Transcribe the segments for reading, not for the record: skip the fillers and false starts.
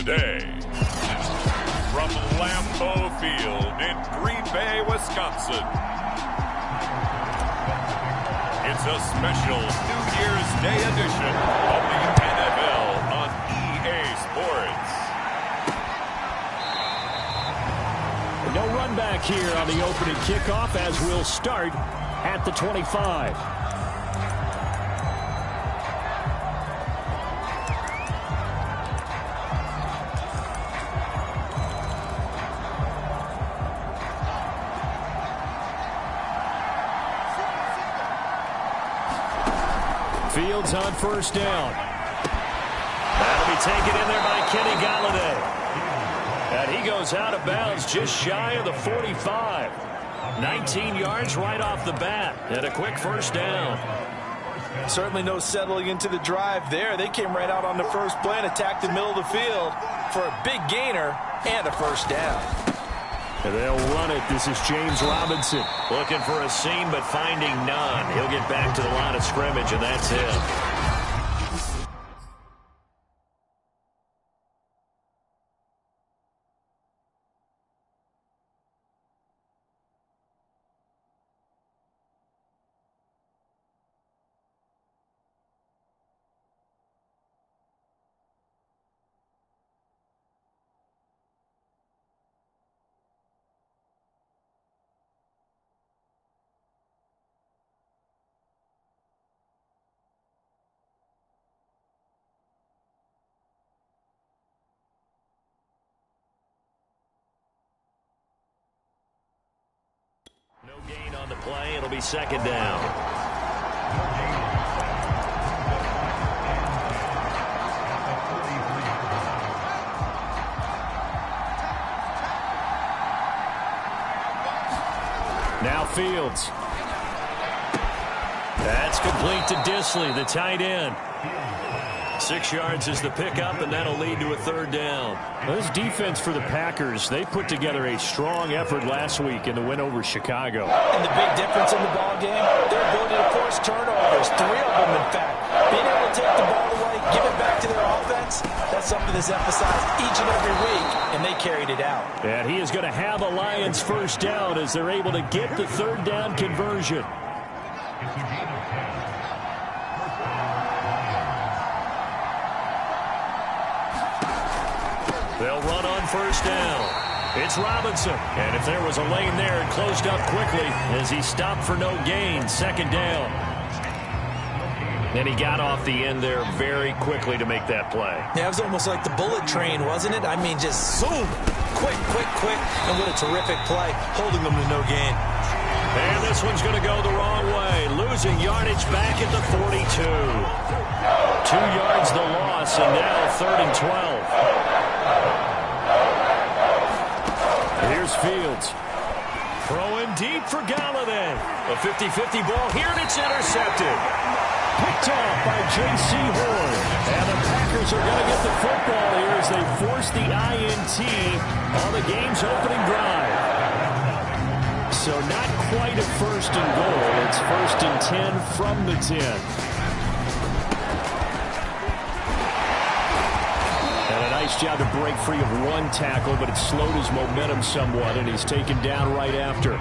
today. From Lambeau Field in Green Bay, Wisconsin, it's a special New Year's Day edition of the NFL on EA Sports. No run back here on the opening kickoff as we'll start at the 25. Fields on first down. That'll be taken in there by Kenny Galladay. And he goes out of bounds just shy of the 45. 19 yards right off the bat. And a quick first down. Certainly no settling into the drive there. They came right out on the first play and attacked the middle of the field for a big gainer and a first down. And they'll run it. This is James Robinson. Looking for a seam, but finding none. He'll get back to the line of scrimmage, and that's it. No gain on the play. It'll be second down. Now Fields. That's complete to Disley, the tight end. 6 yards is the pickup, and that'll lead to a third down. This defense for the Packers, they put together a strong effort last week in the win over Chicago. And the big difference in the ball game, their ability to force turnovers, 3 of them in fact. Being able to take the ball away, give it back to their offense, that's something that's emphasized each and every week, and they carried it out. And he is going to have a Lions first down as they're able to get the third down conversion. They'll run on first down. It's Robinson. And if there was a lane there, it closed up quickly as he stopped for no gain. Second down. And he got off the end there very quickly to make that play. Yeah, it was almost like the bullet train, wasn't it? I mean, just zoom. Quick, quick, quick. And what a terrific play, holding them to no gain. And this one's going to go the wrong way. Losing yardage back at the 42. 2 yards the loss, and now 3rd and 12. Here's Fields. Throwing deep for Galladay. A 50-50 ball here, and it's intercepted. Picked off by J.C. Horn. And the Packers are going to get the football here as they force the INT on the game's opening drive. So not quite a 1st and goal. It's 1st and 10 from the 10. Nice job to break free of 1 tackle, but it slowed his momentum somewhat, and he's taken down right after.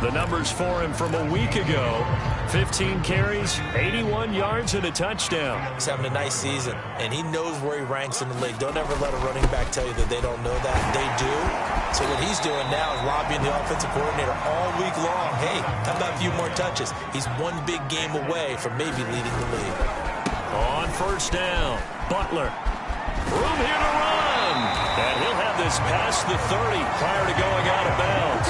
The numbers for him from a week ago: 15 carries, 81 yards, and a touchdown. He's having a nice season, and he knows where he ranks in the league. Don't ever let a running back tell you that they don't know that. They do. So what he's doing now is lobbying the offensive coordinator all week long. Hey, how about a few more touches? He's one big game away from maybe leading the league. On first down, Butler. Room here to run. And he'll have this past the 30 prior to going out of bounds.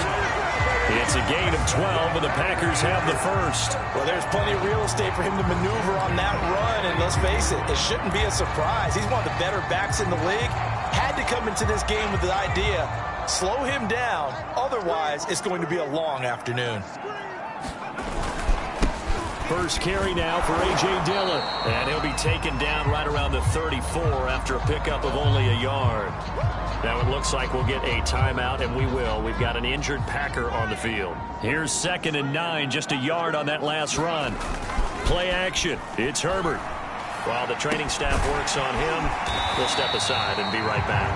It's a gain of 12, and the Packers have the first. Well, there's plenty of real estate for him to maneuver on that run, and let's face it, it shouldn't be a surprise. He's one of the better backs in the league. Had to come into this game with the idea, slow him down, otherwise it's going to be a long afternoon. First carry now for A.J. Dillon. And he'll be taken down right around the 34 after a pickup of only a yard. Now it looks like we'll get a timeout, and we will. We've got an injured Packer on the field. Here's 2nd and 9, just a yard on that last run. Play action. It's Herbert. While the training staff works on him, we'll step aside and be right back.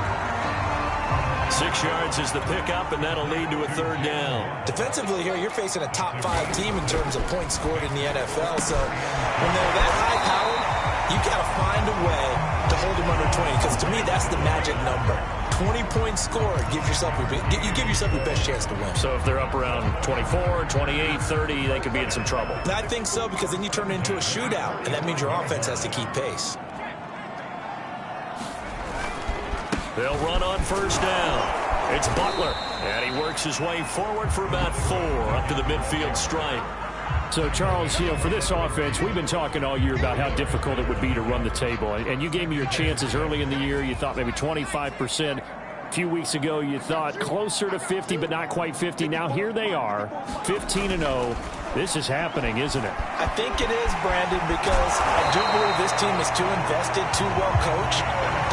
6 yards is the pickup, and that'll lead to a 3rd down. Defensively here, you're facing a top 5 team in terms of points scored in the NFL. So when they're that high-powered, you got to find a way to hold them under 20. Because to me, that's the magic number. 20 points scored, you give yourself your best chance to win. So if they're up around 24, 28, 30, they could be in some trouble. I think so, because then you turn it into a shootout, and that means your offense has to keep pace. They'll run on 1st down. It's Butler, and he works his way forward for about 4 up to the midfield stripe. So, Charles, for this offense, we've been talking all year about how difficult it would be to run the table. And you gave me your chances early in the year. You thought maybe 25%. A few weeks ago, you thought closer to 50, but not quite 50. Now, here they are, 15-0. This is happening, isn't it? I think it is, Brandon, because I do believe this team is too invested, too well coached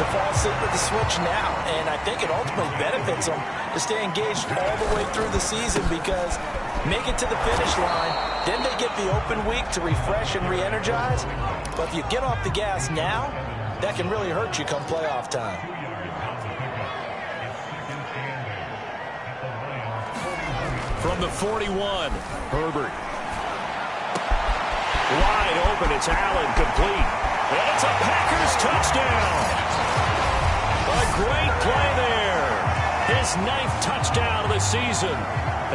to fall asleep at the switch now. And I think it ultimately benefits them to stay engaged all the way through the season, because make it to the finish line, then they get the open week to refresh and re-energize. But if you get off the gas now, that can really hurt you come playoff time. From the 41, Herbert. Wide open, it's Allen, complete. And it's a Packers touchdown. A great play there. His 9th touchdown of the season.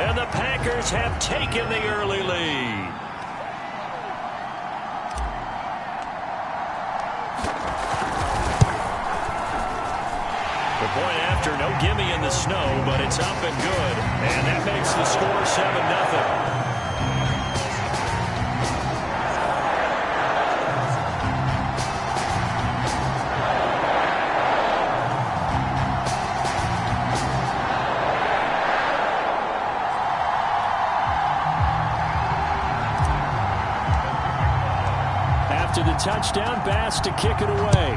And the Packers have taken the early lead. The point after, no gimme in the snow, but it's up and good. And that makes the score 7-0. After the touchdown, Bass to kick it away.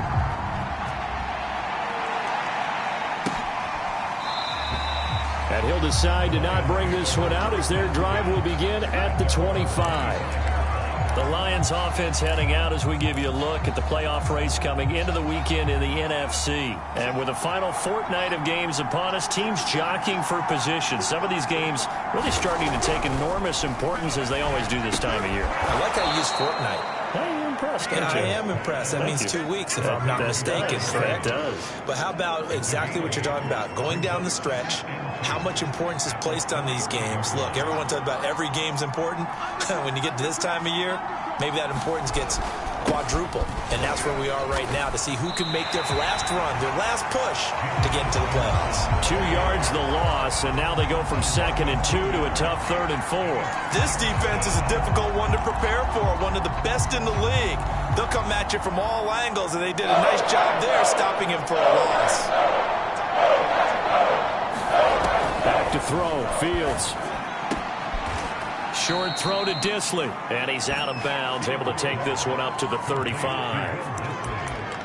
And he'll decide to not bring this one out as their drive will begin at the 25. The Lions offense heading out as we give you a look at the playoff race coming into the weekend in the NFC. And with the final fortnight of games upon us, teams jockeying for position. Some of these games really starting to take enormous importance as they always do this time of year. I like how you use fortnight. Hey, you're impressed, don't you? I am impressed. That means 2 weeks, if I'm not mistaken, correct? That does. But how about exactly what you're talking about? Going down the stretch, how much importance is placed on these games? Look, everyone talks about every game's important. When you get to this time of year, maybe that importance gets quadruple. And that's where we are right now, to see who can make their last run, their last push to get into the playoffs. 2 yards the loss, and now they go from 2nd and 2 to a tough 3rd and 4. This defense is a difficult one to prepare for, one of the best in the league. They'll come at you from all angles, and they did a nice job there stopping him for a loss. Back to throw, Fields. Short throw to Disley, and he's out of bounds, able to take this one up to the 35.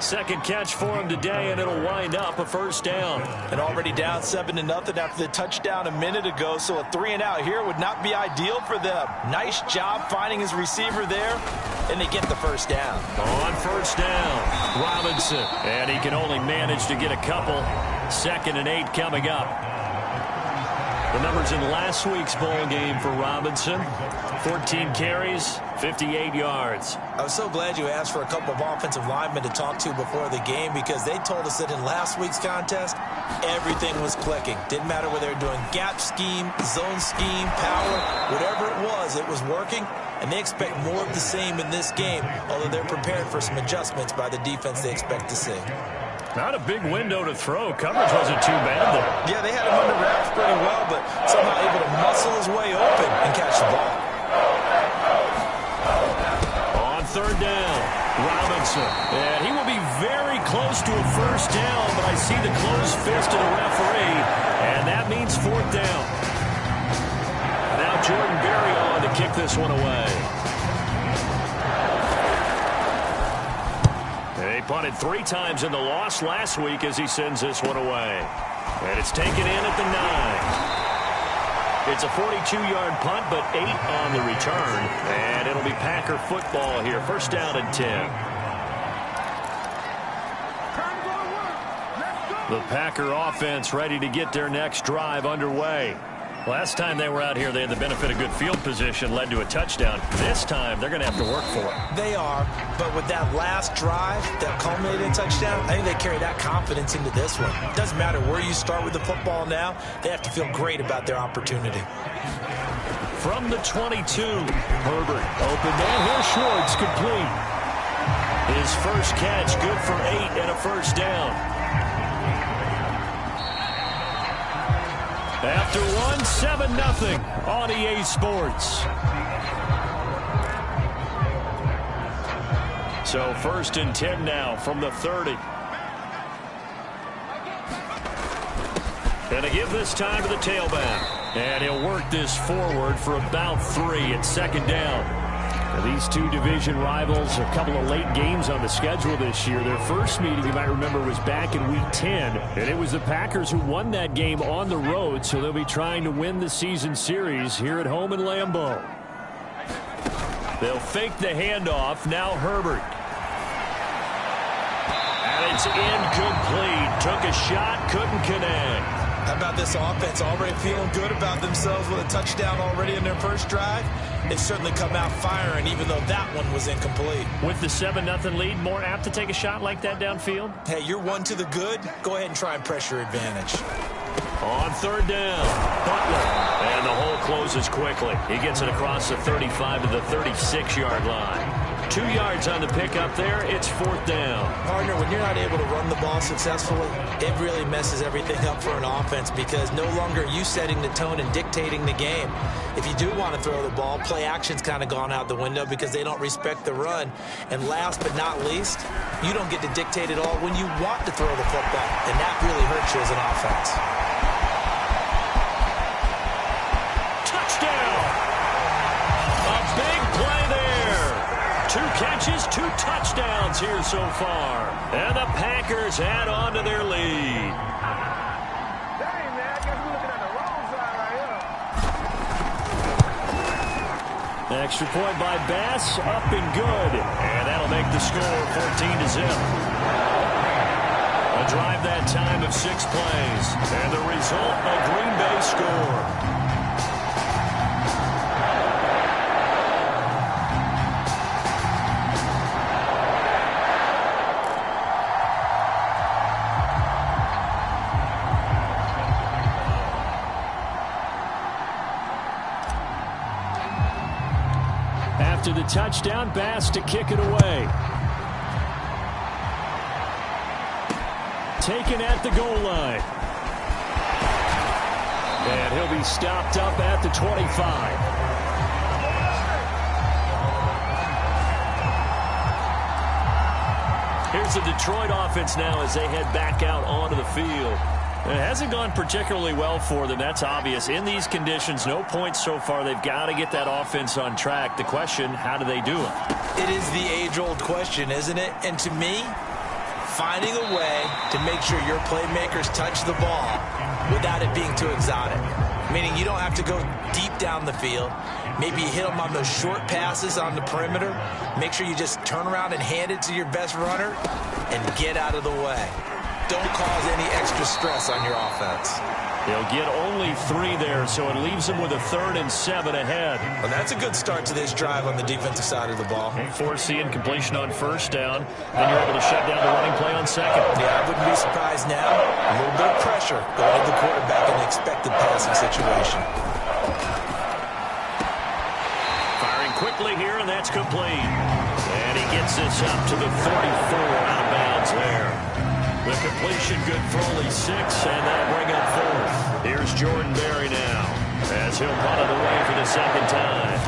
Second catch for him today, and it'll wind up a 1st down. And already down 7-0 after the touchdown a minute ago, so a 3-and-out here would not be ideal for them. Nice job finding his receiver there, and they get the 1st down. On 1st down, Robinson, and he can only manage to get a couple. 2nd and 8 coming up. The numbers in last week's bowl game for Robinson: 14 carries, 58 yards. I was so glad you asked for a couple of offensive linemen to talk to before the game, because they told us that in last week's contest, everything was clicking. Didn't matter whether they were doing gap scheme, zone scheme, power, whatever it was working. And they expect more of the same in this game, although they're prepared for some adjustments by the defense they expect to see. Not a big window to throw. Coverage wasn't too bad there. Yeah, they had him under wraps pretty well, but somehow able to muscle his way open and catch the ball. On 3rd down, Robinson. And he will be very close to a 1st down, but I see the closed fist of the referee, and that means 4th down. Now Jordan Berry on to kick this one away. They punted 3 times in the loss last week as he sends this one away. And it's taken in at the 9. It's a 42-yard punt, but 8 on the return. And it'll be Packer football here. 1st down and 10. The Packer offense ready to get their next drive underway. Last time they were out here, they had the benefit of good field position, led to a touchdown. This time, they're going to have to work for it. They are, but with that last drive that culminated in a touchdown, I think they carry that confidence into this one. It doesn't matter where you start with the football now. They have to feel great about their opportunity. From the 22, Herbert. Open man here, Schwartz complete. His first catch, good for 8 and a first down. After one, 7-0 on EA Sports. So 1st and 10 now from the 30. Gonna give this time to the tailback. And he'll work this forward for about 3 at 2nd down. Now, these two division rivals, a couple of late games on the schedule this year. Their first meeting, you might remember, was back in Week 10. And it was the Packers who won that game on the road, so they'll be trying to win the season series here at home in Lambeau. They'll fake the handoff. Now Herbert. And it's incomplete. Took a shot, couldn't connect. How about this offense already feeling good about themselves with a touchdown already in their first drive? They've certainly come out firing, even though that one was incomplete. With the 7-0 lead, more apt to take a shot like that downfield? Hey, you're one to the good. Go ahead and try and press your advantage. On 3rd down, Butler. And the hole closes quickly. He gets it across the 35 to the 36-yard line. 2 yards on the pickup there. It's 4th down. Partner, when you're not able to run the ball successfully, it really messes everything up for an offense because no longer are you setting the tone and dictating the game. If you do want to throw the ball, play action's kind of gone out the window because they don't respect the run. And last but not least, you don't get to dictate it all when you want to throw the football, and that really hurts you as an offense. Touchdown! A big play there. 2 catches, 2 touchdowns here so far. And the Packers add on to their lead. Extra point by Bass, up and good. And that'll make the score 14-0. A drive that time of 6 plays. And the result, a Green Bay score. After the touchdown, Bass to kick it away. Taken at the goal line. And he'll be stopped up at the 25. Here's the Detroit offense now as they head back out onto the field. It hasn't gone particularly well for them. That's obvious. In these conditions, no points so far. They've got to get that offense on track. The question, how do they do it? It is the age-old question, isn't it? And to me, finding a way to make sure your playmakers touch the ball without it being too exotic. Meaning you don't have to go deep down the field. Maybe you hit them on those short passes on the perimeter. Make sure you just turn around and hand it to your best runner and get out of the way. Don't cause any extra stress on your offense. They'll get only 3 there, so it leaves them with a 3rd and 7 ahead. Well, that's a good start to this drive on the defensive side of the ball. Force the incompletion on 1st down, and you're able to shut down the running play on 2nd. Yeah, I wouldn't be surprised now. A little bit of pressure going to the quarterback in the expected passing situation. Firing quickly here, and that's complete. And he gets this up to the 44 out of bounds there. The completion good for only 6, and that'll bring up 4th. Here's Jordan Berry now, as he'll punt it away for the 2nd time.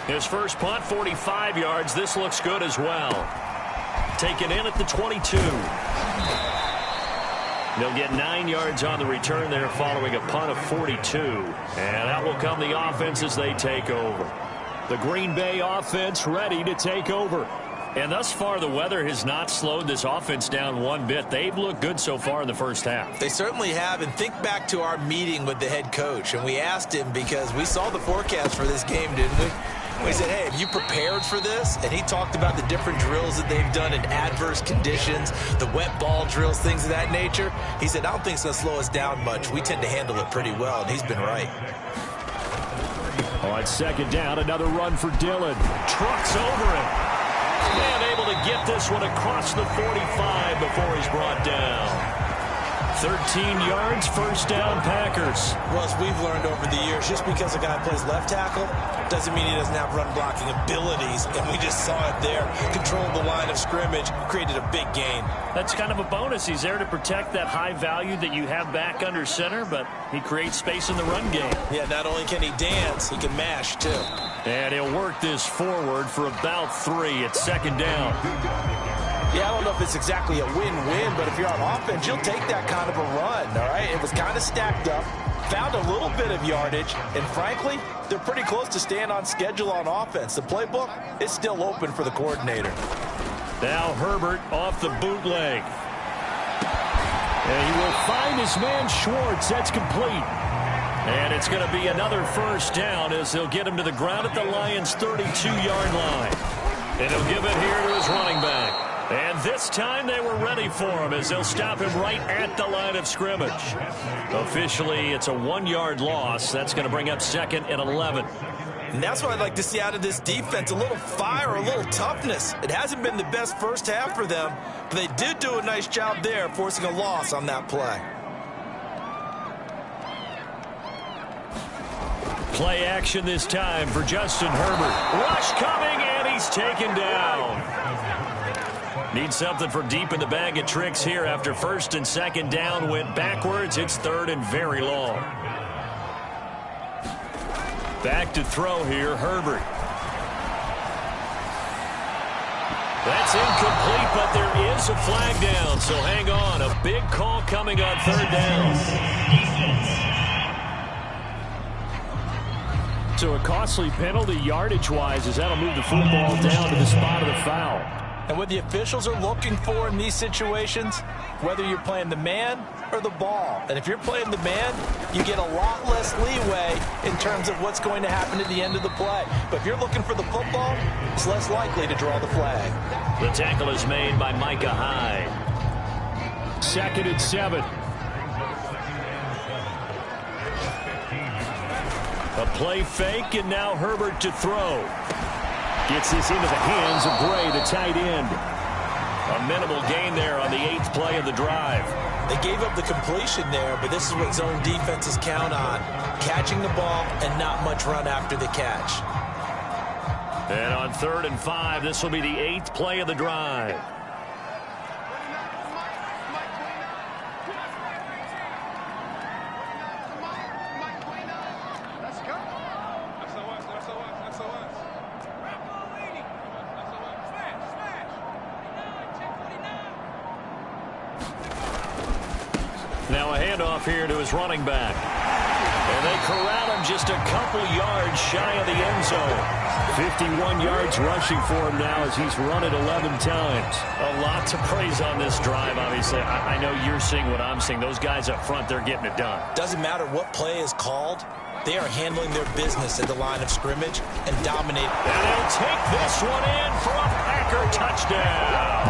His first punt, 45 yards. This looks good as well. Taken in at the 22. They'll get 9 yards on the return there following a punt of 42. And out will come the offense as they take over. The Green Bay offense ready to take over. And thus far, the weather has not slowed this offense down one bit. They've looked good so far in the first half. They certainly have. And think back to our meeting with the head coach. And we asked him because we saw the forecast for this game, didn't we? He said, hey, have you prepared for this? And he talked about the different drills that they've done in adverse conditions, the wet ball drills, things of that nature. He said, I don't think it's going to slow us down much. We tend to handle it pretty well, and he's been right. On second down, another run for Dillon. Trucks over him. Man able to get this one across the 45 before he's brought down. 13 yards, first down, Packers. Well, as we've learned over the years, just because a guy plays left tackle doesn't mean he doesn't have run-blocking abilities, and we just saw it there. Controlled the line of scrimmage, created a big gain. That's kind of a bonus. He's there to protect that high value that you have back under center, but he creates space in the run game. Yeah, not only can he dance, he can mash, too. And he'll work this forward for about 3 at second down. Yeah, I don't know if it's exactly a win-win, but if you're on offense, you'll take that kind of a run, all right? It was kind of stacked up, found a little bit of yardage, and frankly, they're pretty close to staying on schedule on offense. The playbook is still open for the coordinator. Now Herbert off the bootleg. And he will find his man Schwartz. That's complete. And it's going to be another first down as they'll get him to the ground at the Lions' 32-yard line. And he'll give it here to his running back. And this time they were ready for him as they'll stop him right at the line of scrimmage. Officially, it's a 1-yard loss. That's going to bring up second and 11. And that's what I'd like to see out of this defense, a little fire, a little toughness. It hasn't been the best first half for them, but they did do a nice job there, forcing a loss on that play. Play action this time for Justin Herbert. Rush coming, and he's taken down. Need something for deep in the bag of tricks here after first and second down went backwards. It's third and very long. Back to throw here, Herbert. That's incomplete, but there is a flag down, so hang on. A big call coming on third down. So a costly penalty yardage-wise as that'll move the football down to the spot of the foul. And what the officials are looking for in these situations, whether you're playing the man or the ball. And if you're playing the man, you get a lot less leeway in terms of what's going to happen at the end of the play. But if you're looking for the football, it's less likely to draw the flag. The tackle is made by Micah Hyde. 2nd and 7. A play fake, and now Herbert to throw. Gets this into the hands of Gray, the tight end. A minimal gain there on the 8th play of the drive. They gave up the completion there, but this is what zone defenses count on. Catching the ball and not much run after the catch. And on 3rd and 5, this will be the 8th play of the drive. Now a handoff here to his running back. And they corral him just a couple yards shy of the end zone. 51 yards rushing for him now as he's run it 11 times. A lot to praise on this drive, obviously. I know you're seeing what I'm seeing. Those guys up front, they're getting it done. Doesn't matter what play is called. They are handling their business at the line of scrimmage and dominate. And they'll take this one in for a Packer touchdown.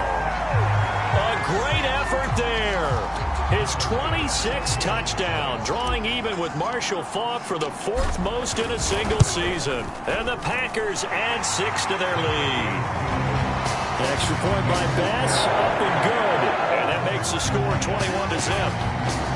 A great effort there. His 26th touchdown, drawing even with Marshall Faulk for the 4th most in a single season. And the Packers add 6 to their lead. Extra point by Bass, up and good. And that makes the score 21-0.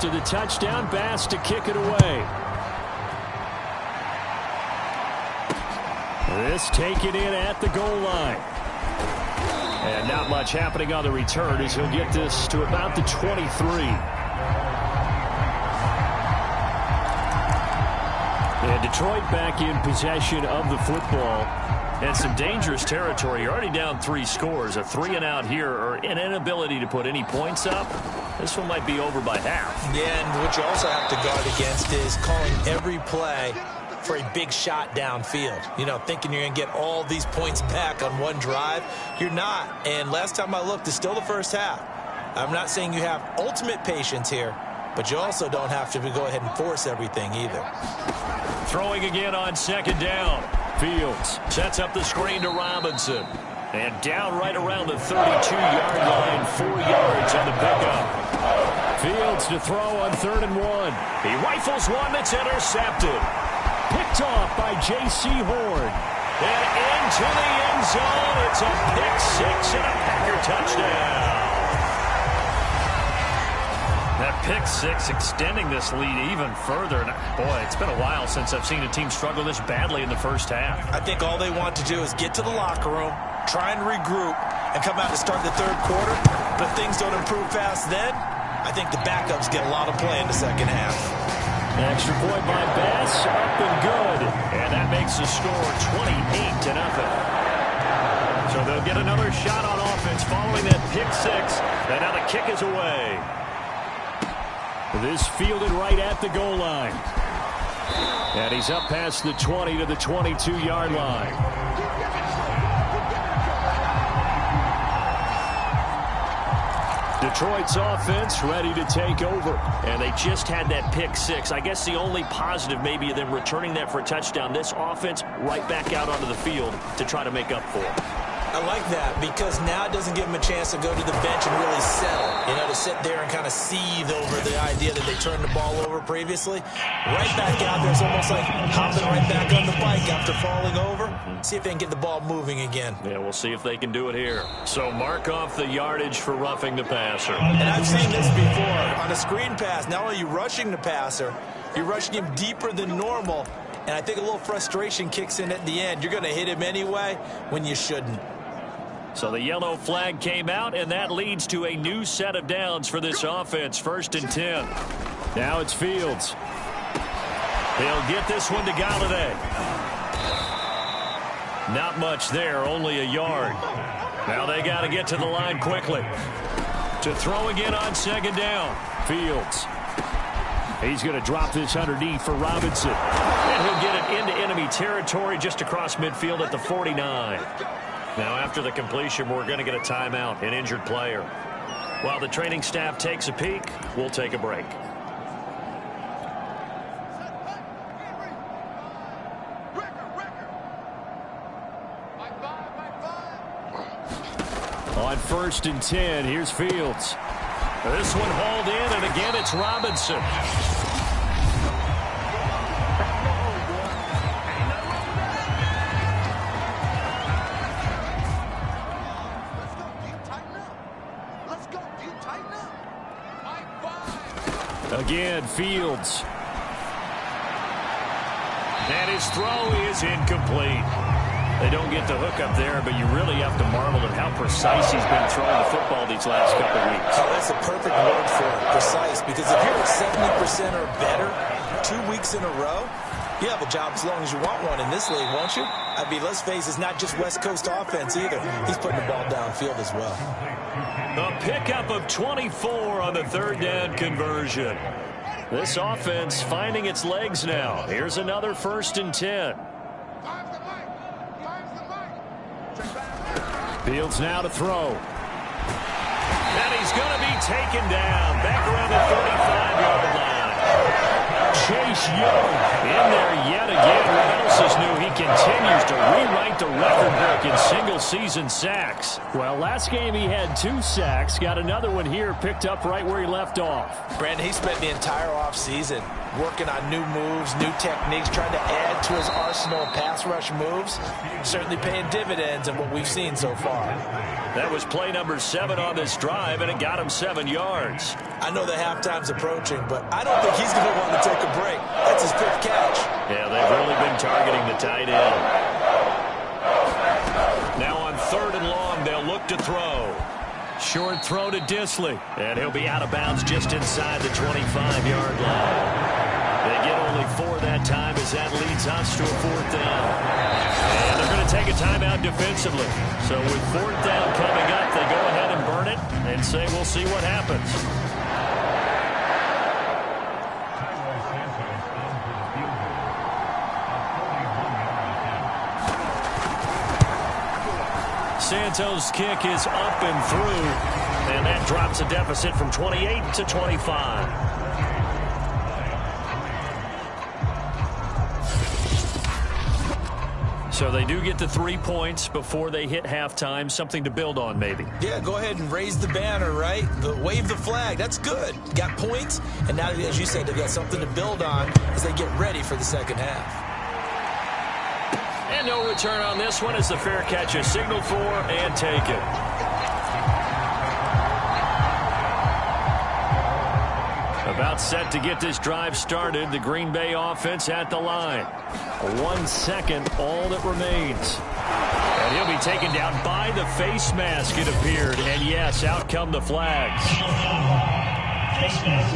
after the touchdown. Bass to kick it away. This taken in at the goal line. And not much happening on the return as he'll get this to about the 23. And Detroit back in possession of the football. And some dangerous territory. You're already down 3 scores. A 3-and-out here, or an inability to put any points up. This one might be over by half. Yeah, and what you also have to guard against is calling every play for a big shot downfield. You know, thinking you're going to get all these points back on one drive. You're not. And last time I looked, it's still the first half. I'm not saying you have ultimate patience here, but you also don't have to go ahead and force everything either. Throwing again on second down. Fields sets up the screen to Robinson. And down right around the 32-yard line, 4 yards on the pickup. Fields to throw on 3rd and 1. He rifles one that's intercepted. Picked off by J.C. Horn. And into the end zone. It's a pick 6 and a Packer touchdown. That pick 6 extending this lead even further. And boy, it's been a while since I've seen a team struggle this badly in the first half. I think all they want to do is get to the locker room, try and regroup, and come out to start the 3rd quarter. But if things don't improve fast then, I think the backups get a lot of play in the second half. Extra point by Bass, up and good. And that makes the score 28-0. So they'll get another shot on offense following that pick 6. And now the kick is away. This fielded right at the goal line. And he's up past the 20 to the 22-yard line. Detroit's offense ready to take over. And they just had that pick 6. I guess the only positive maybe of them returning that for a touchdown. This offense right back out onto the field to try to make up for it. I like that because now it doesn't give them a chance to go to the bench and really settle. You know, to sit there and kind of seethe over the idea that they turned the ball over previously. Right back out there, it's almost like hopping right back on the bike after falling over. See if they can get the ball moving again. Yeah, we'll see if they can do it here. So mark off the yardage for roughing the passer. And I've seen this before. On a screen pass, not only are you rushing the passer, you're rushing him deeper than normal. And I think a little frustration kicks in at the end. You're going to hit him anyway when you shouldn't. So the yellow flag came out, and that leads to a new set of downs for this offense. 1st and 10. Now it's Fields. They'll get this one to Galladay. Not much there, only a yard. Now they got to get to the line quickly. To throw again on 2nd down. Fields. He's going to drop this underneath for Robinson. And he'll get it into enemy territory just across midfield at the 49. Now, after the completion, we're going to get a timeout, an injured player. While the training staff takes a peek, we'll take a break. On 1st and 10, here's Fields. This one hauled in, and again, it's Robinson. Again, Fields. And his throw is incomplete. They don't get the hook up there, but you really have to marvel at how precise he's been throwing the football these last couple of weeks. Oh, that's a perfect word for it, precise, because if you're at 70% or better 2 weeks in a row, you have a job as long as you want one in this league, won't you? I mean, let's face it, it's not just West Coast offense either. He's putting the ball downfield as well. A pickup of 24 on the 3rd down conversion. This offense finding its legs now. Here's another 1st and 10. Fields now to throw. And he's going to be taken down back around the 35-yard line. Chase Young in there yet again. What else is new? He continues to rewrite the record book in single-season sacks. Well, last game he had 2 sacks. Got another one here, picked up right where he left off. Brandon, he spent the entire offseason working on new moves, new techniques, trying to add to his arsenal of pass rush moves. Certainly paying dividends in what we've seen so far. That was play number 7 on this drive, and it got him 7 yards. I know the halftime's approaching, but I don't think he's going to want to take a break. That's his 5th catch. Yeah, they've really been targeting the tight end. Now on 3rd and long, they'll look to throw. Short throw to Disley, and he'll be out of bounds just inside the 25-yard line. They get only 4 that time as that leads us to a 4th down. And they're going to take a timeout defensively. So with 4th down coming up, they go ahead and burn it and say we'll see what happens. Santos' kick is up and through, and that drops a deficit from 28 to 25. So they do get the 3 points before they hit halftime, something to build on maybe. Yeah, go ahead and raise the banner, right? Wave the flag. That's good. Got points, and now, as you said, they've got something to build on as they get ready for the second half. And no return on this one as the fair catch is signaled for and taken. About set to get this drive started. The Green Bay offense at the line. 1 second, all that remains. And he'll be taken down by the face mask, it appeared. And yes, out come the flags. Face mask.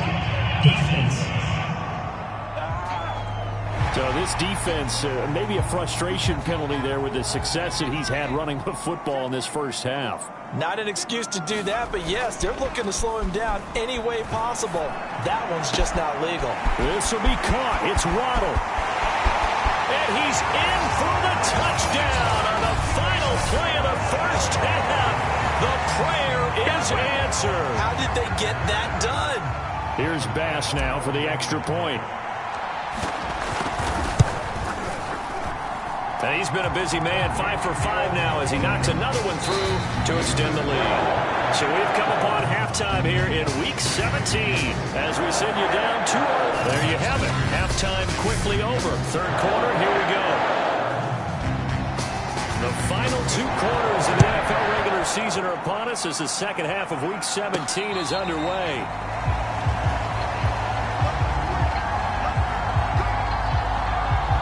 Defense. So this defense, maybe a frustration penalty there with the success that he's had running the football in this first half. Not an excuse to do that, but yes, they're looking to slow him down any way possible. That one's just not legal. This will be caught. It's Waddle. And he's in for the touchdown on the final play of the first half. The prayer is answered. How did they get that done? Here's Bass now for the extra point. And he's been a busy man, 5 for 5 now as he knocks another one through to extend the lead. So we've come upon halftime here in Week 17 as we send you down 2-0. There you have it. Halftime quickly over. 3rd quarter, here we go. The final 2 quarters of the NFL regular season are upon us as the second half of Week 17 is underway.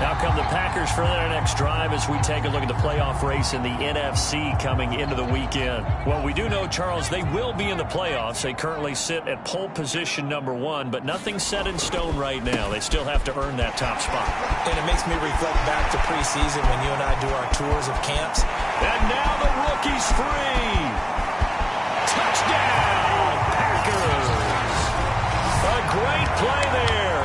Now come the Packers for their next drive as we take a look at the playoff race in the NFC coming into the weekend. Well, we do know, Charles, they will be in the playoffs. They currently sit at pole position number 1, but nothing's set in stone right now. They still have to earn that top spot. And it makes me reflect back to preseason when you and I do our tours of camps. And now the rookie's free. Touchdown, Packers. A great play there.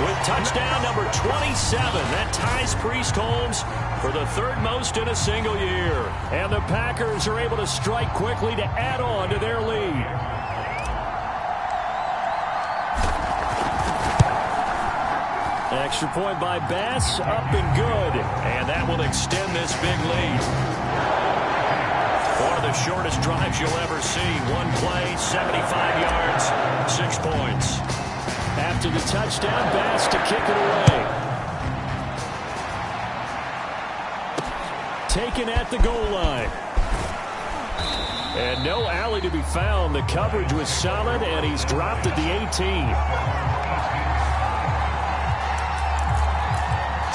With touchdown number 27, that ties Priest Holmes for the 3rd most in a single year. And the Packers are able to strike quickly to add on to their lead. Extra point by Bass, up and good. And that will extend this big lead. One of the shortest drives you'll ever see. 1 play, 75 yards, 6 points. After the touchdown, Bass to kick it away. Taken at the goal line. And no alley to be found. The coverage was solid, and he's dropped at the 18.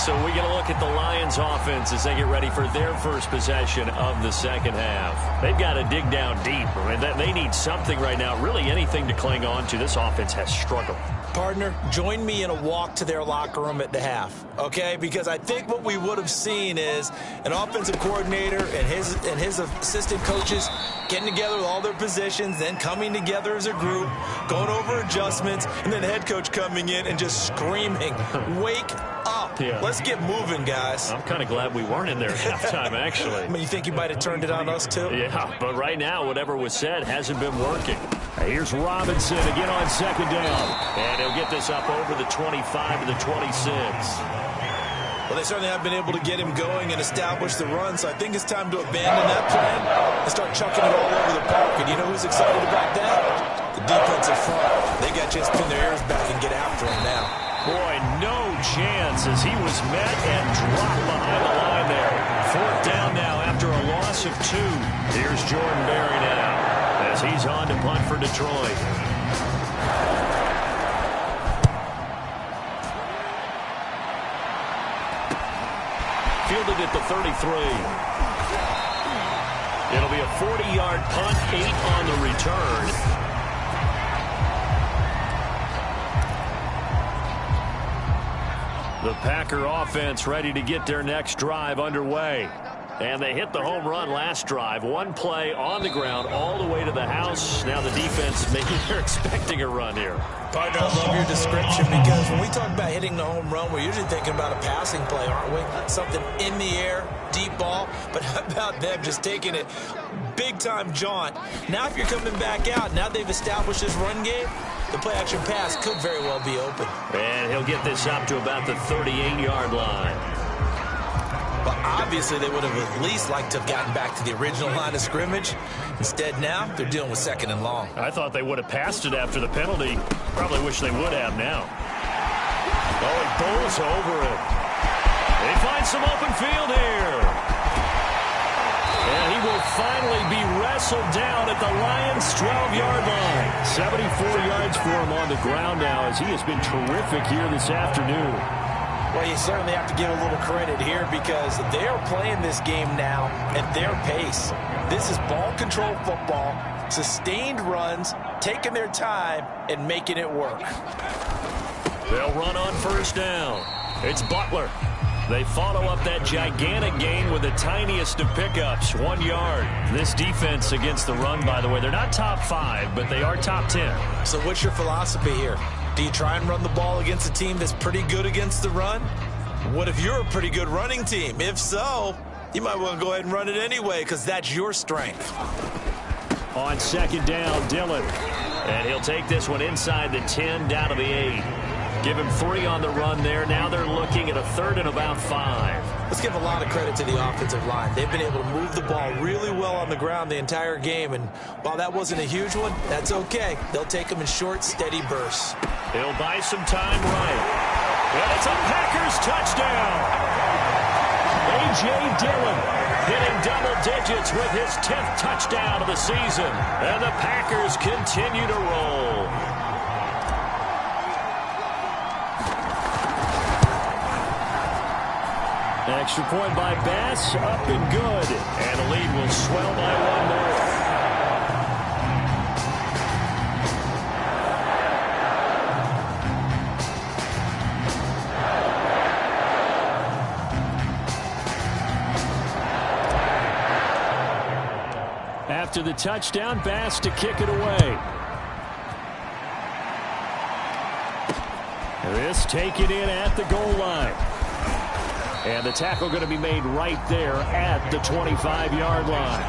So we get a look at the Lions offense as they get ready for their first possession of the second half. They've got to dig down deep. I mean, they need something right now, really anything to cling on to. This offense has struggled. Partner, join me in a walk to their locker room at the half, okay? Because I think what we would have seen is an offensive coordinator and his assistant coaches getting together with all their positions, then coming together as a group, going over adjustments, and then the head coach coming in and just screaming, wake up. Yeah. Let's get moving, guys. I'm kind of glad we weren't in there at halftime, actually. I mean, you think you might have turned it on us, too? Yeah, but right now, whatever was said hasn't been working. Here's Robinson again on 2nd down. And he'll get this up over the 25 to the 26. Well, Well, they certainly have been able to get him going and establish the run, so I think it's time to abandon that plan and start chucking it all over the park. And you know who's excited about that? The defensive front. They got a chance to pin their ears back and get after him now. Boy, no chance as he was met and dropped behind the line there. Fourth down now after a loss of 2. Here's Jordan Berry now as he's on to punt for Detroit. Fielded at the 33. It'll be a 40-yard punt, 8 on the return. The Packer offense ready to get their next drive underway. And they hit the home run last drive. One play on the ground all the way to the house. Now the defense, maybe they're expecting a run here. Partner, I love your description because when we talk about hitting the home run, we're usually thinking about a passing play, aren't we? Something in the air, deep ball. But how about them just taking it big-time jaunt? Now if you're coming back out, now they've established this run game, the play-action pass could very well be open. And he'll get this up to about the 38-yard line. Well, obviously, they would have at least liked to have gotten back to the original line of scrimmage. Instead, now, they're dealing with 2nd and long. I thought they would have passed it after the penalty. Probably wish they would have now. Oh, he bowls over it. They find some open field here. And he will finally be wrestled down at the Lions' 12-yard line. 74 yards for him on the ground now as he has been terrific here this afternoon. Well, you certainly have to give a little credit here because they are playing this game now at their pace. This is ball control football, sustained runs, taking their time, and making it work. They'll run on first down. It's Butler. They follow up that gigantic gain with the tiniest of pickups, 1 yard. This defense against the run, by the way, they're not top 5, but they are top 10. So what's your philosophy here? Do you try and run the ball against a team that's pretty good against the run? What if you're a pretty good running team? If so, you might want to go ahead and run it anyway because that's your strength. On second down, Dillon. And he'll take this one inside the 10, down to the 8. Give him 3 on the run there. Now they're looking at a 3rd and about 5. Let's give a lot of credit to the offensive line. They've been able to move the ball really well on the ground the entire game. And while that wasn't a huge one, that's okay. They'll take them in short, steady bursts. He'll buy some time right. And it's a Packers touchdown. A.J. Dillon hitting double digits with his 10th touchdown of the season. And the Packers continue to roll. Extra point by Bass, up and good. And the lead will swell by 1 more. After the touchdown, Bass to kick it away. This taken in at the goal line. And the tackle going to be made right there at the 25-yard line.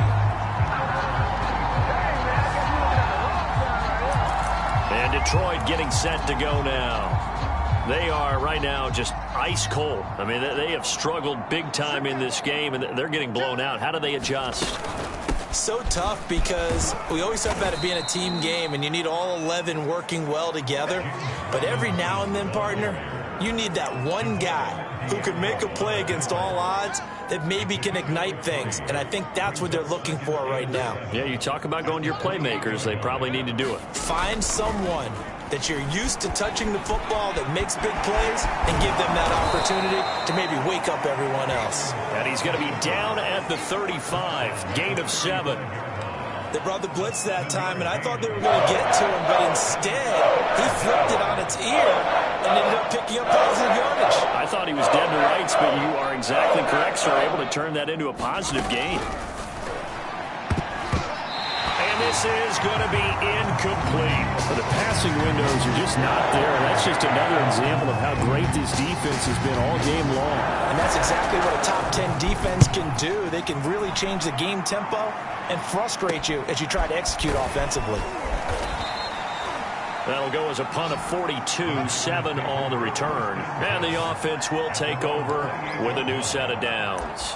And Detroit getting set to go now. They are right now just ice cold. I mean, they have struggled big time in this game, and they're getting blown out. How do they adjust? So tough because we always talk about it being a team game, and you need all 11 working well together. But every now and then, partner, you need that one guy who can make a play against all odds that maybe can ignite things. And I think that's what they're looking for right now. Yeah, you talk about going to your playmakers. They probably need to do it. Find someone that you're used to touching the football that makes big plays and give them that opportunity to maybe wake up everyone else. And he's going to be down at the 35, gain of 7. They brought the blitz that time, and I thought they were going to get to him, but instead, he flipped it on its ear and ended up picking up positive yardage. I thought he was dead to rights, but you are exactly correct, sir, able to turn that into a positive gain. And this is going to be incomplete. The passing windows are just not there. That's just another example of how great this defense has been all game long. And that's exactly what a top 10 defense can do. They can really change the game tempo and frustrate you as you try to execute offensively. That'll go as a punt of 42, 7 on the return. And the offense will take over with a new set of downs.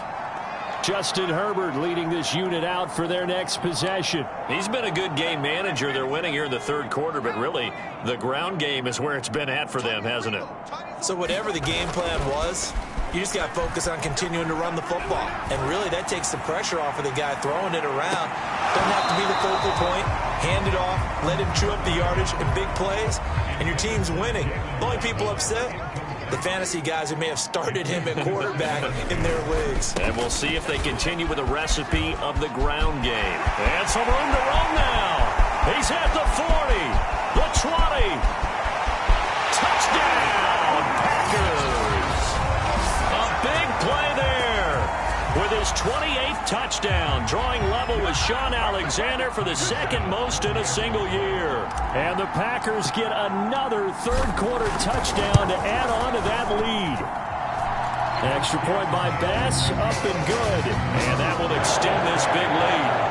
Justin Herbert leading this unit out for their next possession. He's been a good game manager. They're winning here in the third quarter, but really the ground game is where it's been at for them, hasn't it? So whatever the game plan was, you just got to focus on continuing to run the football. And really that takes the pressure off of the guy throwing it around. Don't have to be the focal point. Hand it off, let him chew up the yardage in big plays, and your team's winning. The only people upset, the fantasy guys who may have started him at quarterback in their leagues. And we'll see if they continue with the recipe of the ground game. And some room to run now. He's at the 40, the 20. Touchdown, Packers. A big play there with his 28th touchdown, drawing level with Sean Alexander for the second most in a single year. And the Packers get another third-quarter touchdown to add on to that lead. Extra point by Bass, up and good. And that will extend this big lead.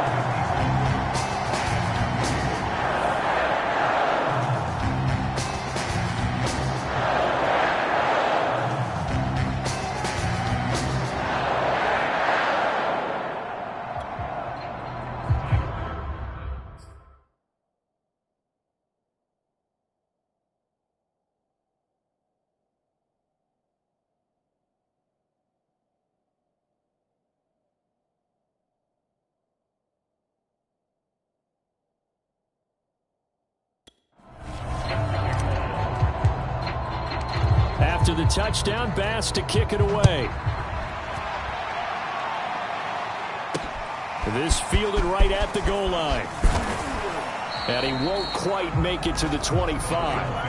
After the touchdown, Bass to kick it away. This fielded right at the goal line. And he won't quite make it to the 25.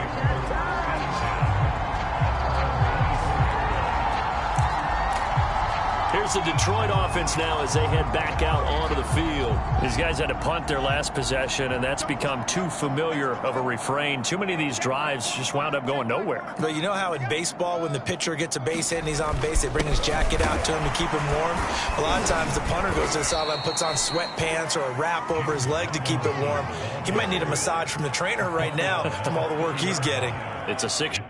Here's the Detroit offense now as they head back out onto the field. These guys had to punt their last possession, and that's become too familiar of a refrain. Too many of these drives just wound up going nowhere. But you know how in baseball, when the pitcher gets a base hit and he's on base, they bring his jacket out to him to keep him warm? A lot of times the punter goes to the sideline, puts on sweatpants or a wrap over his leg to keep it warm. He might need a massage from the trainer right now from all the work he's getting. It's a 6.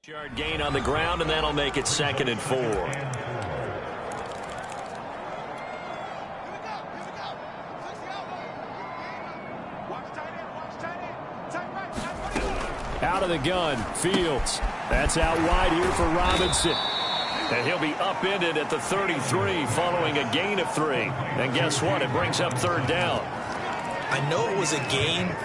Yard gain on the ground, and that'll make it 2nd and 4. Out of the gun, Fields. That's out wide here for Robinson. And he'll be upended at the 33 following a gain of 3. And guess what? It brings up 3rd down. I know it was a gain,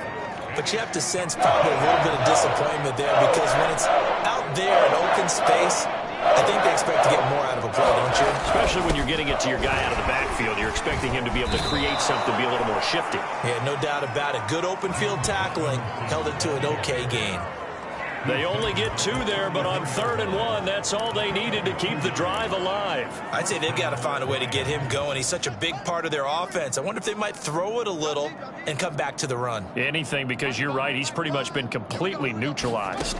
but you have to sense probably a little bit of disappointment there because when it's out there in open space, I think they expect to get more out of a play, don't you? Especially when you're getting it to your guy out of the backfield. You're expecting him to be able to create something, be a little more shifty. Yeah, no doubt about it. Good open field tackling held it to an okay gain. They only get 2 there, but on 3rd and 1, that's all they needed to keep the drive alive. I'd say they've got to find a way to get him going. He's such a big part of their offense. I wonder if they might throw it a little and come back to the run. Anything, because you're right. He's pretty much been completely neutralized.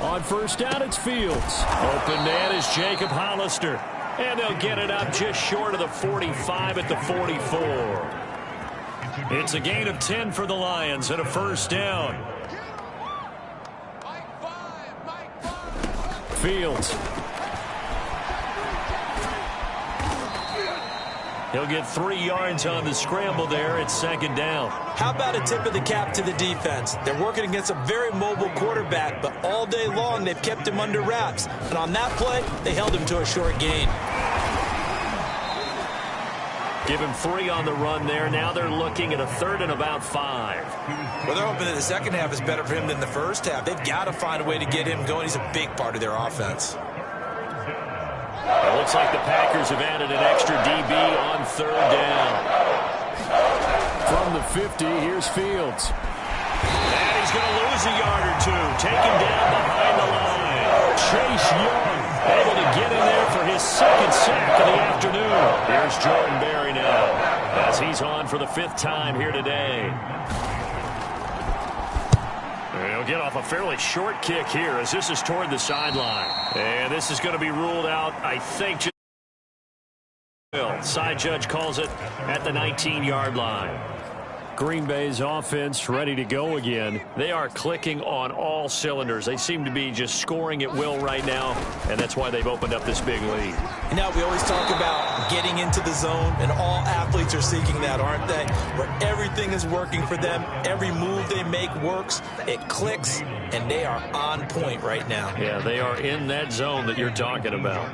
On 1st down, it's Fields. Open man is Jacob Hollister. And they'll get it up just short of the 45 at the 44. It's a gain of 10 for the Lions and a 1st down. Fields. He'll get 3 yards on the scramble there. It's 2nd down. How about a tip of the cap to the defense? They're working against a very mobile quarterback, but all day long they've kept him under wraps. And on that play, they held him to a short gain. Give him 3 on the run there. Now they're looking at a 3rd and about 5. Well, they're hoping that the second half is better for him than the first half. They've got to find a way to get him going. He's a big part of their offense. It looks like the Packers have added an extra DB on 3rd down. From the 50, here's Fields. And he's going to lose a yard or 2. Take him down behind the line. Chase Young able to get in there for his second sack of the afternoon. Here's Jordan Berry now as he's on for the 5th time here today. He'll get off a fairly short kick here as this is toward the sideline. And this is going to be ruled out, I think. Side judge calls it at the 19-yard line. Green Bay's offense ready to go again. They are clicking on all cylinders. They seem to be just scoring at will right now, and that's why they've opened up this big lead. Now, we always talk about getting into the zone, and all athletes are seeking that, aren't they? Where everything is working for them. Every move they make works. It clicks, and they are on point right now. Yeah, they are in that zone that you're talking about.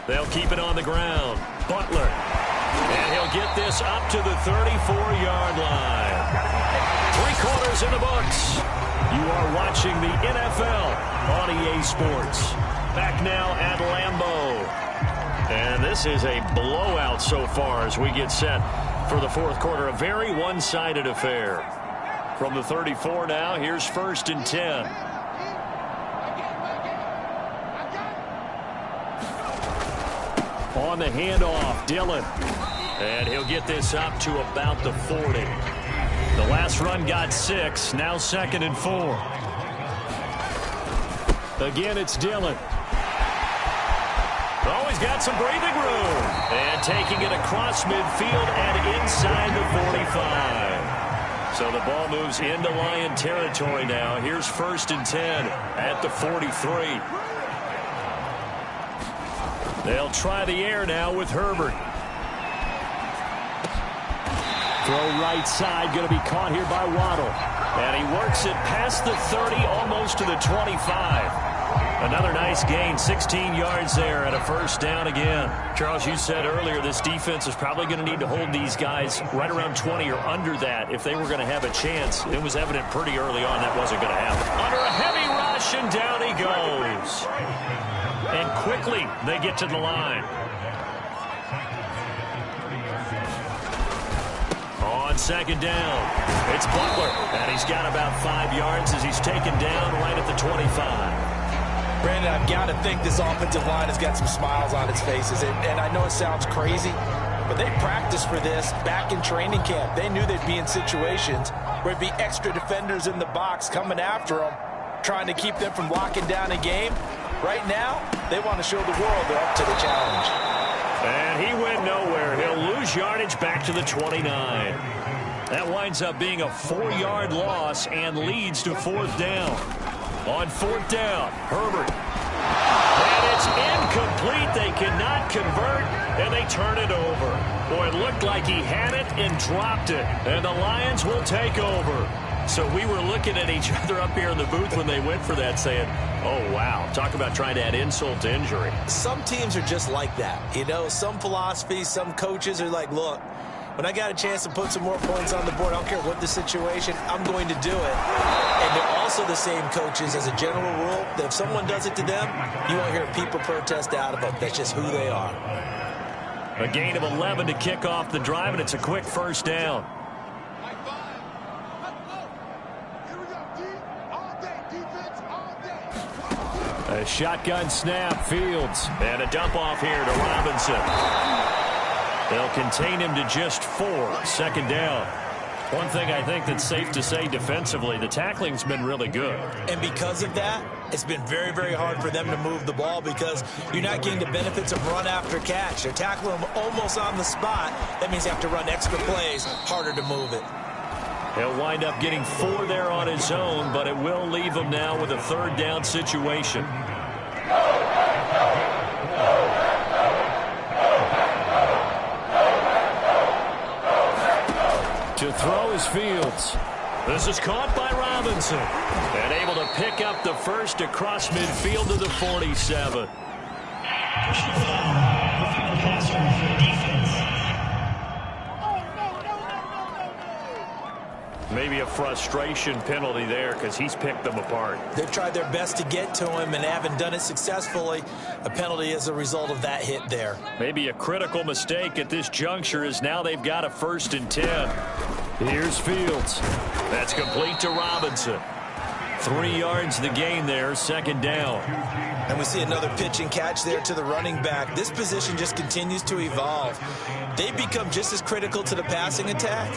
They'll keep it on the ground. Butler. And he'll get this up to the 34-yard line. 3 quarters in the books. You are watching the NFL on EA Sports. Back now at Lambeau. And this is a blowout so far as we get set for the 4th quarter. A very one-sided affair. From the 34 now, here's 1st and 10. On the handoff, Dillon. And he'll get this up to about the 40. The last run got 6. Now 2nd and 4. Again, it's Dillon. Oh, he's got some breathing room. And taking it across midfield and inside the 45. So the ball moves into Lion territory now. Here's 1st and 10 at the 43. They'll try the air now with Herbert. Throw right side, going to be caught here by Waddle. And he works it past the 30, almost to the 25. Another nice gain, 16 yards there and a 1st down again. Charles, you said earlier this defense is probably going to need to hold these guys right around 20 or under that if they were going to have a chance. It was evident pretty early on that wasn't going to happen. Under a heavy rush, and down he goes. And quickly, they get to the line. On 2nd down, it's Butler. And he's got about 5 yards as he's taken down right at the 25. Brandon, I've got to think this offensive line has got some smiles on its faces. And I know it sounds crazy, but they practiced for this back in training camp. They knew they'd be in situations where it'd be extra defenders in the box coming after them, trying to keep them from locking down a game. Right now, they want to show the world they're up to the challenge. And he went nowhere. He'll lose yardage back to the 29. That winds up being a 4-yard loss and leads to 4th down. On 4th down, Herbert. And it's incomplete. They cannot convert, and they turn it over. Boy, it looked like he had it and dropped it. And the Lions will take over. So we were looking at each other up here in the booth when they went for that saying, oh, wow, talk about trying to add insult to injury. Some teams are just like that. You know, some philosophies, some coaches are like, look, when I got a chance to put some more points on the board, I don't care what the situation, I'm going to do it. And they're also the same coaches as a general rule that if someone does it to them, you won't hear people protest out of it. That's just who they are. A gain of 11 to kick off the drive, and it's a quick 1st down. A shotgun snap, Fields. And a dump off here to Robinson. They'll contain him to just 4. 2nd down. One thing I think that's safe to say defensively, the tackling's been really good. And because of that, it's been very, very hard for them to move the ball because you're not getting the benefits of run after catch. They're tackling them almost on the spot. That means you have to run extra plays, harder to move it. He'll wind up getting 4 there on his own, but it will leave him now with a 3rd down situation. To throw is Fields. This is caught by Robinson. And able to pick up the 1st across midfield to the 47. Personal foul, roughing the passer, defense. Maybe a frustration penalty there because he's picked them apart. They've tried their best to get to him and haven't done it successfully. A penalty as a result of that hit there. Maybe a critical mistake at this juncture is now they've got a 1st and 10. Here's Fields. That's complete to Robinson. 3 yards the gain there, second down. And we see another pitch and catch there to the running back. This position just continues to evolve. They become just as critical to the passing attack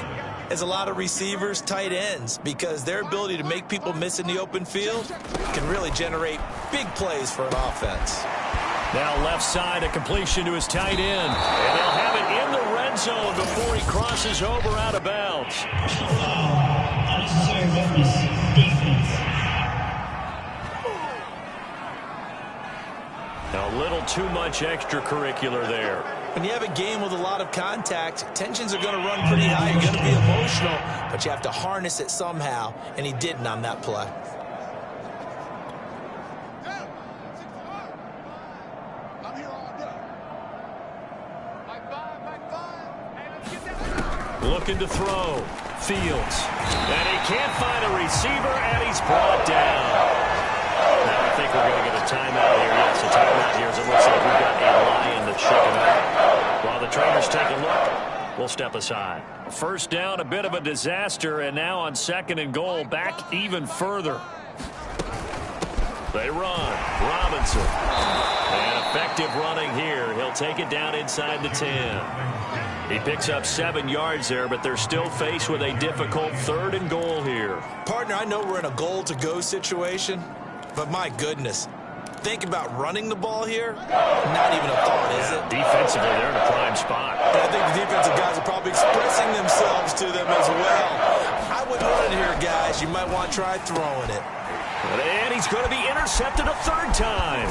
as a lot of receivers, tight ends, because their ability to make people miss in the open field can really generate big plays for an offense. Now left side, a completion to his tight end. And they'll have it in the red zone before he crosses over out of bounds. Unnecessary roughness, defense. A little too much extracurricular there. When you have a game with a lot of contact, tensions are going to run pretty high. You're going to be emotional, but you have to harness it somehow, and he didn't on that play. Looking to throw. Fields. And he can't find a receiver, and he's brought down. Now I think we're going to get a timeout here. Yes, a timeout here as it looks like we've got a lion that's shaken up. While the trainers take a look, we'll step aside. First down, a bit of a disaster, and now on second and goal, back even further. They run. Robinson. And effective running here. He'll take it down inside the 10. He picks up 7 yards there, but they're still faced with a difficult third and goal here. Partner, I know we're in a goal-to-go situation, but my goodness, think about running the ball here? Not even a thought, is it? Defensively, they're in a prime spot. And I think the defensive guys are probably expressing themselves to them as well. I wouldn't run it here, guys. You might want to try throwing it. And he's going to be intercepted a third time.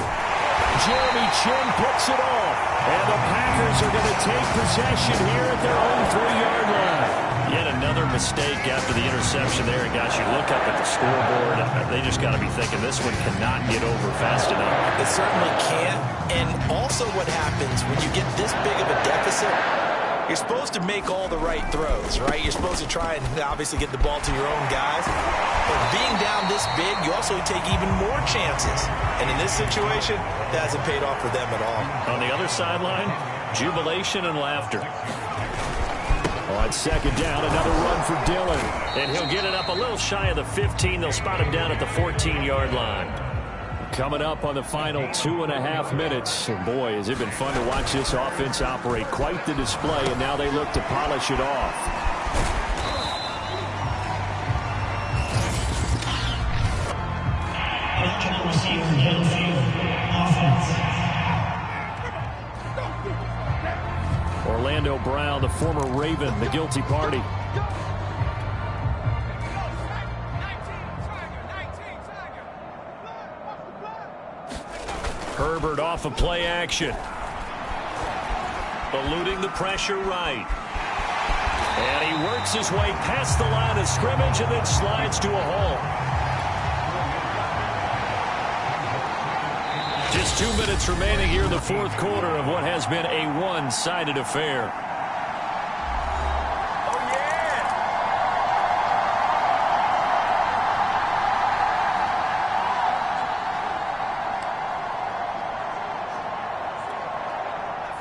Jeremy Chin picks it off. And the Packers are going to take possession here at their own 3-yard line. Yet another mistake after the interception there. And guys, you look up at the scoreboard, they just got to be thinking this one cannot get over fast enough. It certainly can't. And also what happens when you get this big of a deficit, you're supposed to make all the right throws, right? You're supposed to try and obviously get the ball to your own guys. But being down this big, you also take even more chances. And in this situation, that hasn't paid off for them at all. On the other sideline, jubilation and laughter. On second down, another run for Dillon. And he'll get it up a little shy of the 15. They'll spot him down at the 14-yard line. Coming up on the final 2.5 minutes. And boy, has it been fun to watch this offense operate. Quite the display, and now they look to polish it off. Eligible receiver, Hill Field. Offense. Orlando Brown, the former Raven, the guilty party. Herbert off of play action. Eluding the pressure right. And he works his way past the line of scrimmage and then slides to a hole. Just 2 minutes remaining here in the fourth quarter of what has been a one-sided affair.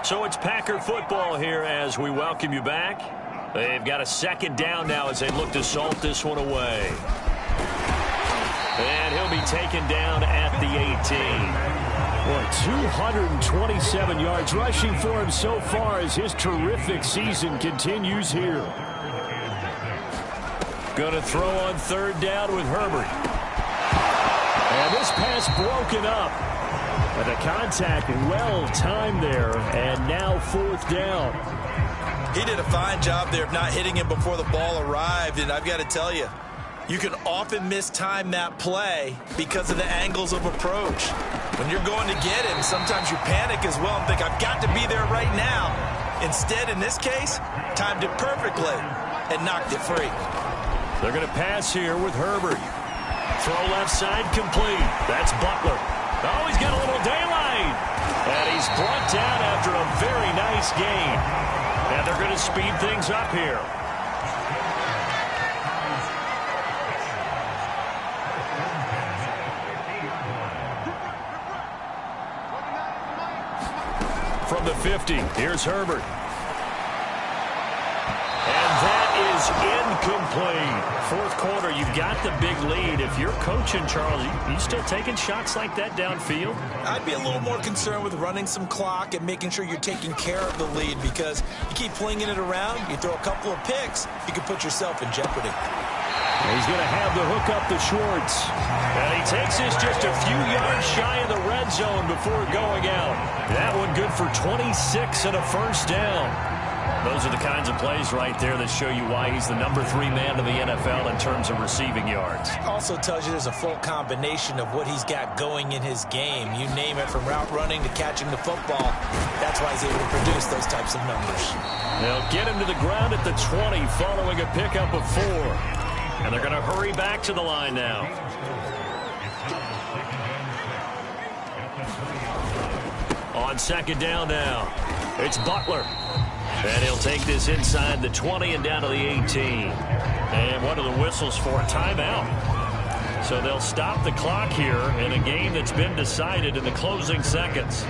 So it's Packer football here as we welcome you back. They've got a second down now as they look to salt this one away. And he'll be taken down at the 18. Well, 227 yards rushing for him so far as his terrific season continues here. Going to throw on third down with Herbert. And this pass broken up. And the contact well timed there, and now fourth down. He did a fine job there of not hitting him before the ball arrived, and I've got to tell you, you can often mistime that play because of the angles of approach. When you're going to get him, sometimes you panic as well and think, I've got to be there right now. Instead, in this case, timed it perfectly and knocked it free. They're going to pass here with Herbert. Throw left side complete. That's Butler. Oh, he's got a little daylight. And he's brought down after a very nice gain. And they're going to speed things up here. From the 50, here's Herbert. And that is is incomplete. Fourth quarter, you've got the big lead. If you're coaching, Charles, you still taking shots like that downfield? I'd be a little more concerned with running some clock and making sure you're taking care of the lead, because you keep flinging it around, you throw a couple of picks, you can put yourself in jeopardy. He's going to have the hook up to Schwartz. And he takes this just a few yards shy of the red zone before going out. That one good for 26 and a first down. Those are the kinds of plays right there that show you why he's the number 3 man in the NFL in terms of receiving yards. Also tells you there's a full combination of what he's got going in his game. You name it, from route running to catching the football. That's why he's able to produce those types of numbers. They'll get him to the ground at the 20 following a pickup of 4. And they're going to hurry back to the line now. On second down now, it's Butler. And he'll take this inside the 20 and down to the 18. And what are the whistles for? A timeout. So they'll stop the clock here in a game that's been decided in the closing seconds.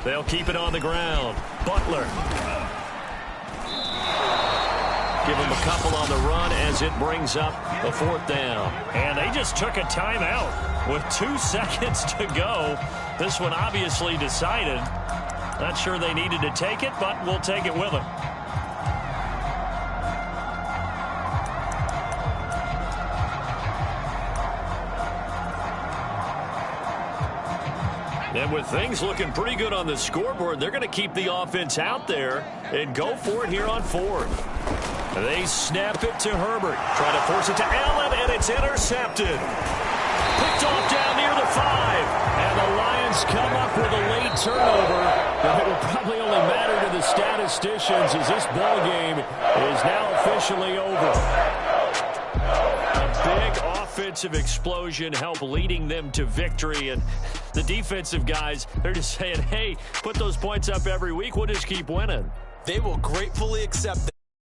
They'll keep it on the ground. Butler. Give him a couple on the run as it brings up the 4th down. And they just took a timeout with 2 seconds to go. This one obviously decided. Not sure they needed to take it, but we'll take it with them. And with things looking pretty good on the scoreboard, they're going to keep the offense out there and go for it here on 4th. They snap it to Herbert. Try to force it to Allen, and it's intercepted. Picked off down near the 5. And the Lions come up with a late turnover. But it will probably only matter to the statisticians as this ball game is now officially over. A big offensive explosion helped leading them to victory. And the defensive guys, they're just saying, hey, put those points up every week. We'll just keep winning. They will gratefully accept that.